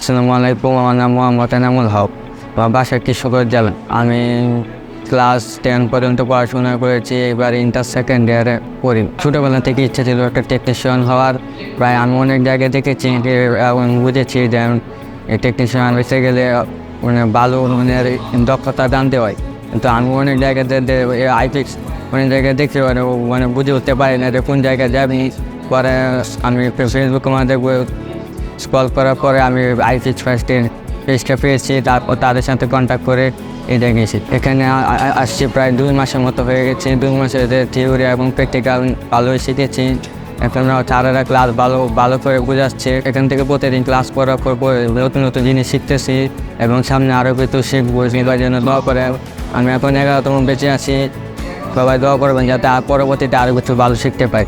আসসালামু আলাইকুম, আমার নাম মোহাম্মদ এনামুল হক, আমার বাসা কৃষকের জেলা। আমি ক্লাস 10 পর্যন্ত পড়াশোনা করেছি, এবার ইন্টার সেকেন্ড ইয়ারে পড়ি। ছোটোবেলা থেকে ইচ্ছা ছিল একটা টেকনিশিয়ান হওয়ার। প্রায় আমি অনেক জায়গায় দেখেছি এবং বুঝেছি যে টেকনিশিয়ান হতে গেলে মানে ভালো মানের দক্ষতা জানতে হয়। কিন্তু আমি অনেক জায়গাতে আইফিক্স অনেক জায়গায় দেখতে পারি, মানে বুঝে উঠতে পারি না যে কোন জায়গায় যাবি। পরে আমি ফেসবুকের মাধ্যমে স্ক্রল করার পরে আমি IFixFast-এর পেজটা পেয়েছি, তারপর তাদের সাথে কন্ট্যাক্ট করে এটা গেছি। এখানে আসছি প্রায় 2 মাসের মতো হয়ে গেছে। 2 মাসের থিওরি এবং প্র্যাকটিক্যাল ভালোই শিখেছি। এখন স্যারেরা ক্লাস ভালো করে বোঝাচ্ছে। এখান থেকে প্রতিদিন ক্লাস করার পর নতুন নতুন জিনিস শিখতেছি এবং সামনে আরও কিছু শিখবো। সেটার জন্য দোয়া করে। আমি এখন 11তম বেঁচে আছি। সবাই দোয়া করবেন যাতে পরবর্তীতে আরও কিছু ভালো শিখতে পাই।